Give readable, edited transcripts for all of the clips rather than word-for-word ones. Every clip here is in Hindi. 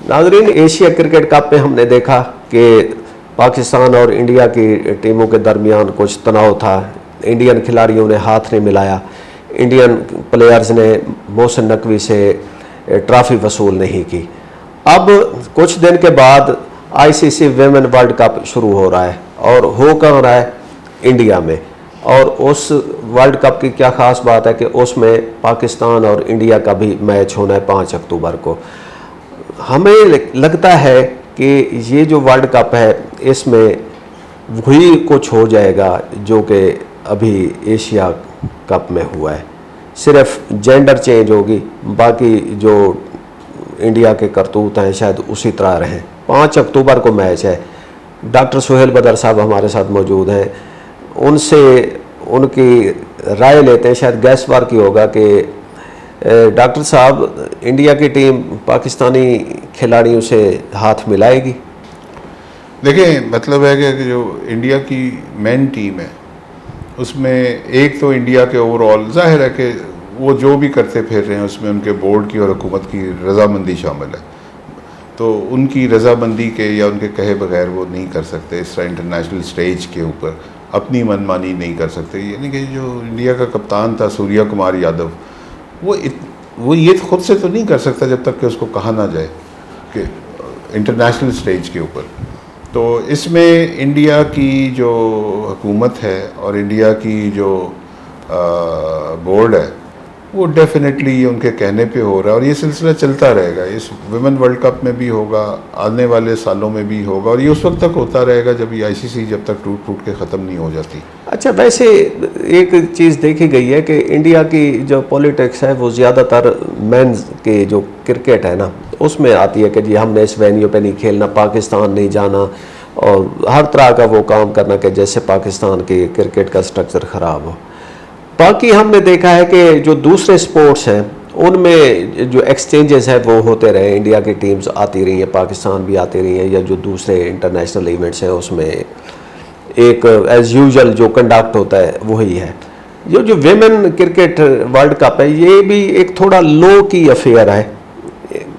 नाजरीन, एशिया क्रिकेट कप में हमने देखा कि पाकिस्तान और इंडिया की टीमों के दरमियान कुछ तनाव था। इंडियन खिलाड़ियों ने हाथ नहीं मिलाया, इंडियन प्लेयर्स ने मोहसिन नकवी से ट्रॉफी वसूल नहीं की। अब कुछ दिन के बाद आईसीसी विमेन वर्ल्ड कप शुरू हो रहा है और हो कहाँ रहा है? इंडिया में। और उस वर्ल्ड कप की क्या ख़ास बात है कि उसमें पाकिस्तान और इंडिया का भी मैच होना है 5 अक्टूबर को। हमें लगता है कि ये जो वर्ल्ड कप है इसमें वही कुछ हो जाएगा जो कि अभी एशिया कप में हुआ है, सिर्फ जेंडर चेंज होगी, बाकी जो इंडिया के करतूत हैं शायद उसी तरह रहें। 5 अक्टूबर को मैच है। डॉक्टर सुहेल बदर साहब हमारे साथ मौजूद हैं, उनसे उनकी राय लेते हैं। शायद गैस वर्क ही होगा कि डॉक्टर साहब, इंडिया की टीम पाकिस्तानी खिलाड़ियों से हाथ मिलाएगी? देखिए, मतलब है कि जो इंडिया की मेन टीम है उसमें एक तो इंडिया के ओवरऑल जाहिर है कि वो जो भी करते फिर रहे हैं उसमें उनके बोर्ड की और हुकूमत की रजामंदी शामिल है। तो उनकी रजामंदी के या उनके कहे बगैर वो नहीं कर सकते। इस तरह इंटरनेशनल स्टेज के ऊपर अपनी मनमानी नहीं कर सकते। यानी कि जो इंडिया का कप्तान था सूर्या कुमार यादव, वो ये खुद से तो नहीं कर सकता जब तक कि उसको कहा ना जाए कि इंटरनेशनल स्टेज के ऊपर। तो इसमें इंडिया की जो हुकूमत है और इंडिया की जो बोर्ड है वो डेफिनेटली उनके कहने पे हो रहा है और ये सिलसिला चलता रहेगा। इस विमेन वर्ल्ड कप में भी होगा, आने वाले सालों में भी होगा और ये उस वक्त तक होता रहेगा जब ये आईसीसी जब तक टूट फूट के ख़त्म नहीं हो जाती। अच्छा, वैसे एक चीज़ देखी गई है कि इंडिया की जो पॉलिटिक्स है वो ज़्यादातर मेंस के जो क्रिकेट है ना उसमें आती है कि जी हमने इस वेन्यू पे नहीं खेलना, पाकिस्तान नहीं जाना और हर तरह का वो काम करना कि जैसे पाकिस्तान के क्रिकेट का स्ट्रक्चर ख़राब हो। बाकी हमने देखा है कि जो दूसरे स्पोर्ट्स हैं उनमें जो एक्सचेंजेस हैं वो होते रहे। इंडिया की टीम्स आती रही हैं, पाकिस्तान भी आती रही हैं, या जो दूसरे इंटरनेशनल इवेंट्स हैं उसमें एक एज यूजुअल जो कंडक्ट होता है वही है। जो विमेन क्रिकेट वर्ल्ड कप है ये भी एक थोड़ा लो की अफेयर है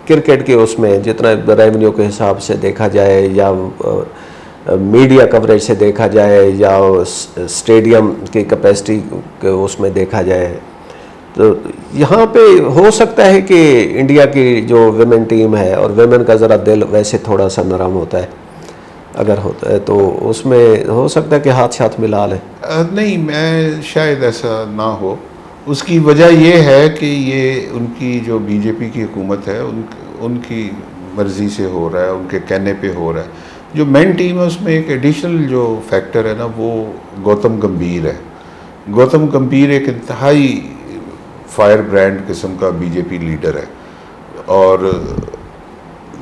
क्रिकेट के, उसमें जितना रेवेन्यू के हिसाब से देखा जाए या मीडिया कवरेज से देखा जाए या स्टेडियम की कैपेसिटी के उसमें देखा जाए, तो यहाँ पे हो सकता है कि इंडिया की जो विमेन टीम है और विमेन का ज़रा दिल वैसे थोड़ा सा नरम होता है, अगर होता है तो उसमें हो सकता है कि हाथ मिला लें। नहीं, मैं शायद ऐसा ना हो। उसकी वजह ये है कि ये उनकी जो बीजेपी की हुकूमत है उनकी मर्ज़ी से हो रहा है, उनके कहने पे हो रहा है। जो मेन टीम है उसमें एक एडिशनल जो फैक्टर है ना वो गौतम गंभीर है। गौतम गंभीर एक इंतहाई फायर ब्रांड किस्म का बीजेपी लीडर है और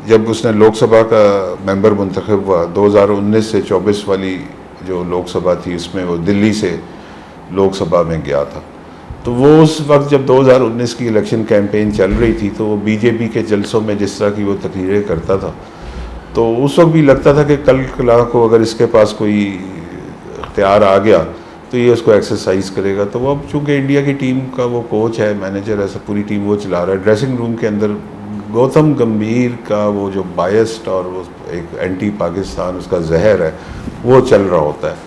जब उसने लोकसभा का मेंबर मुंतखब हुआ 2019 से 24 वाली जो लोकसभा थी उसमें वो दिल्ली से लोकसभा में गया था। तो वो उस वक्त जब 2019 की इलेक्शन कैंपेन चल रही थी तो वो बीजेपी के जलसों में जिस तरह की वो तकरीरें करता था तो उस वक्त भी लगता था कि कल कला को अगर इसके पास कोई इख्तियार आ गया तो ये उसको एक्सरसाइज करेगा। तो वो अब चूँकि इंडिया की टीम का वो कोच है, मैनेजर है, सब पूरी टीम वो चला रहा है। ड्रेसिंग रूम के अंदर गौतम गंभीर का वो जो बायस्ड और वो एक एंटी पाकिस्तान उसका जहर है वो चल रहा होता है।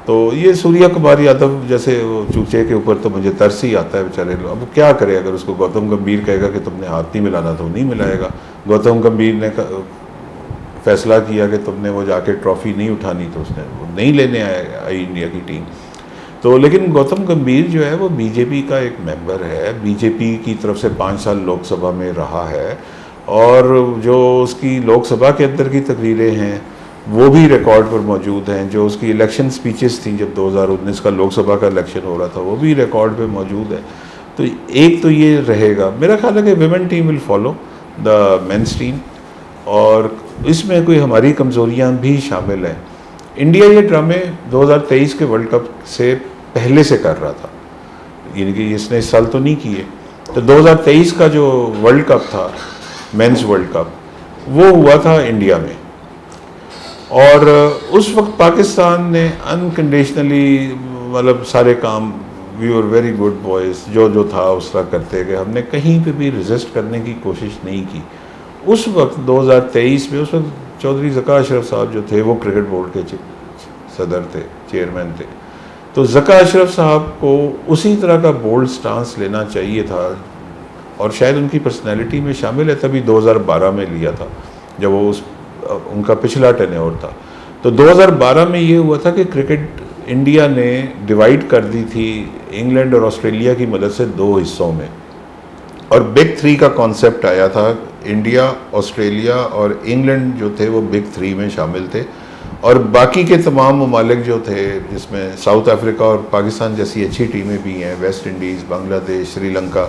तो ये सूर्या कुमार यादव जैसे वो चूचे के ऊपर तो मुझे तरस ही आता है बेचारे लोग। अब क्या करे, अगर उसको गौतम गंभीर कहेगा कि तुमने हाथ नहीं मिलाना तो नहीं मिलाएगा। गौतम गंभीर ने फैसला किया कि तुमने वो जाके ट्रॉफ़ी नहीं उठानी तो उसने वो नहीं लेने आई इंडिया की टीम। तो लेकिन गौतम गंभीर जो है वो बीजेपी का एक मेंबर है, बीजेपी की तरफ से 5 साल लोकसभा में रहा है और जो उसकी लोकसभा के अंदर की तकरीरें हैं वो भी रिकॉर्ड पर मौजूद हैं। जो उसकी इलेक्शन स्पीचेस थी जब 2019 का लोकसभा का इलेक्शन हो रहा था वो भी रिकॉर्ड पे मौजूद है। तो एक तो ये रहेगा। मेरा ख्याल है कि women team will follow the men's team और इसमें कोई हमारी कमज़ोरियाँ भी शामिल हैं। इंडिया ये ड्रामे 2023 के वर्ल्ड कप से पहले से कर रहा था, यानी कि इसने इस साल तो नहीं किए। तो 2023 का जो वर्ल्ड कप था, मेंस वर्ल्ड कप, वो हुआ था इंडिया में और उस वक्त पाकिस्तान ने अनकंडीशनली मतलब सारे काम, we were very good boys, जो था उस तरह करते गए। हमने कहीं पे भी रेजिस्ट करने की कोशिश नहीं की उस वक्त 2023 में उस वक्त चौधरी ज़का अशरफ साहब जो थे वो क्रिकेट बोर्ड के सदर थे, चेयरमैन थे। तो ज़का अशरफ साहब को उसी तरह का बोल्ड स्टांस लेना चाहिए था, और शायद उनकी पर्सनैलिटी में शामिल है, तभी 2012 में लिया था जब वो उनका पिछला टेन्योर था। तो 2012 में ये हुआ था कि क्रिकेट इंडिया ने डिवाइड कर दी थी इंग्लैंड और ऑस्ट्रेलिया की मदद से 2 हिस्सों में, और बिग 3 का कॉन्सेप्ट आया था। इंडिया, ऑस्ट्रेलिया और इंग्लैंड जो थे वो बिग 3 में शामिल थे, और बाकी के तमाम ममालिक जो थे, जिसमें साउथ अफ्रीका और पाकिस्तान जैसी अच्छी टीमें भी हैं, वेस्ट इंडीज़, बांग्लादेश, श्रीलंका,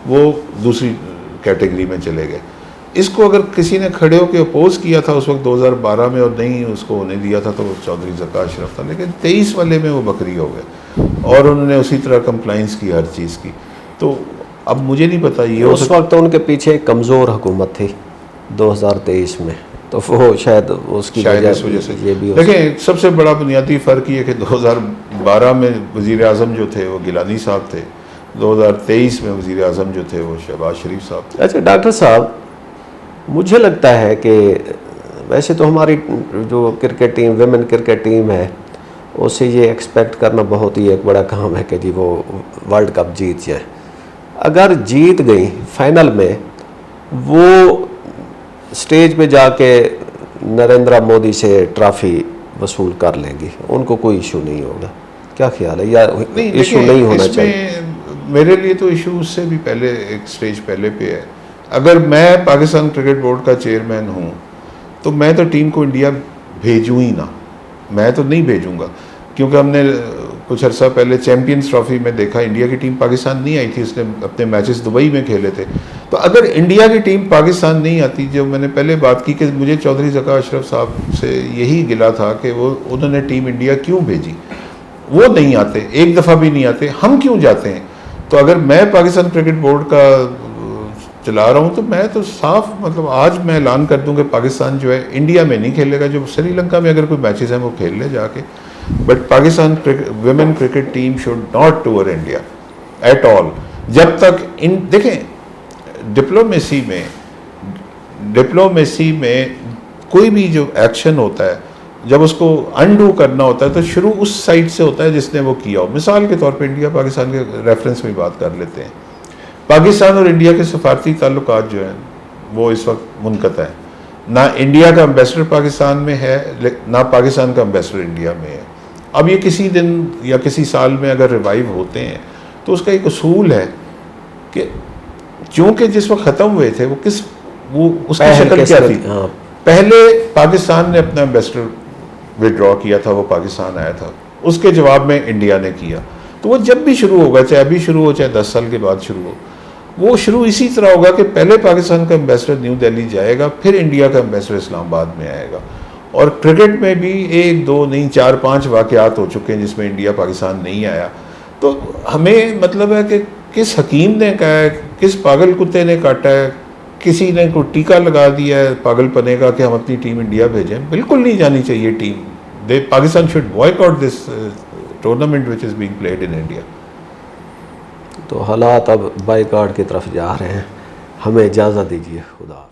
वो दूसरी कैटेगरी में चले गए। इसको अगर किसी ने खड़े होकर अपोज किया था उस वक्त 2012 में और नहीं उसको होने दिया था, तो वो चौधरी ज़का अशरफ था। लेकिन 23 वाले में वो बकरी हो गए और उन्होंने उसी तरह कंप्लाइंस की हर चीज़ की। तो अब मुझे नहीं पता ये उस वक्त उनके पीछे एक कमज़ोर हुकूमत थी 2023 में, तो वो शायद उसकी इस वजह से ये भी देखें, सबसे बड़ा बुनियादी फ़र्क ये कि 2012 में वज़ीर आज़म जो थे वो गिलानी साहब थे, 2023 में वज़ीर आज़म जो थे वो शहबाज शरीफ साहब थे। अच्छा डॉक्टर साहब, मुझे लगता है कि वैसे तो हमारी जो cricket team, women cricket team है, उससे ये एक्सपेक्ट करना बहुत ही एक बड़ा काम है कि जी वो वर्ल्ड कप जीत जाए। अगर जीत गई फाइनल में, वो स्टेज पे जाके नरेंद्र मोदी से ट्रॉफी वसूल कर लेंगी, उनको कोई इशू नहीं होगा। क्या ख्याल है, या इशू नहीं होना चाहिए? मेरे लिए तो इशू उससे भी पहले, एक स्टेज पहले पे है। अगर मैं पाकिस्तान क्रिकेट बोर्ड का चेयरमैन हूँ तो मैं तो टीम को इंडिया भेजूँ ही ना, मैं तो नहीं भेजूँगा, क्योंकि हमने कुछ अर्सा पहले चैम्पियंस ट्रॉफी में देखा इंडिया की टीम पाकिस्तान नहीं आई थी, उसने अपने मैचेस दुबई में खेले थे। तो अगर इंडिया की टीम पाकिस्तान नहीं आती, जो मैंने पहले बात की कि मुझे चौधरी ज़का अशरफ साहब से यही गिला था कि उन्होंने टीम इंडिया क्यों भेजी, वो नहीं आते, एक दफ़ा भी नहीं आते, हम क्यों जाते हैं? तो अगर मैं पाकिस्तान क्रिकेट बोर्ड का चला रहा हूँ तो मैं तो साफ, मतलब आज मैं ऐलान कर दूँ कि पाकिस्तान जो है इंडिया में नहीं खेलेगा। जो श्रीलंका में अगर कोई मैचेस हैं वो खेल ले जाके, but Pakistan women cricket team should not tour India at all. जब तक देखें डिप्लोमेसी में कोई भी जो एक्शन होता है, जब उसको अनडू करना होता है तो शुरू उस साइड से होता है जिसने वो किया हो। मिसाल के तौर पे इंडिया पाकिस्तान के रेफरेंस में बात कर लेते हैं। पाकिस्तान और इंडिया के सफारती ताल्लुकात जो हैं वो इस वक्त मुनक़ता है। ना इंडिया का एम्बेसडर पाकिस्तान में है, ना पाकिस्तान का एम्बेसडर इंडिया में है। अब ये किसी दिन या किसी साल में अगर रिवाइव होते हैं तो उसका एक उसूल है कि चूँकि जिस वक्त ख़त्म हुए थे वो उसकी शक्ल क्या थी। पहले पाकिस्तान ने अपना एम्बेसडर विड्रॉ किया था, वो पाकिस्तान आया था, उसके जवाब में इंडिया ने किया। तो वो जब भी शुरू होगा, चाहे अभी शुरू हो चाहे 10 साल के बाद शुरू हो, वो शुरू इसी तरह होगा कि पहले पाकिस्तान का एम्बेसडर न्यू दिल्ली जाएगा, फिर इंडिया का एम्बेसडर इस्लामाबाद में आएगा। और क्रिकेट में भी 1, 2 नहीं 4, 5 वाक़यात हो चुके हैं जिसमें इंडिया पाकिस्तान नहीं आया। तो हमें मतलब है कि किस हकीम ने कहा है, किस पागल कुत्ते ने काटा है, किसी ने को टीका लगा दिया है पागलपने का कि हम अपनी टीम इंडिया भेजें। बिल्कुल नहीं जानी चाहिए team. Pakistan should boycott this tournament which is being played in India. तो हालात अब बाइकआउट की तरफ जा रहे हैं। हमें इजाज़त दीजिए। खुदा।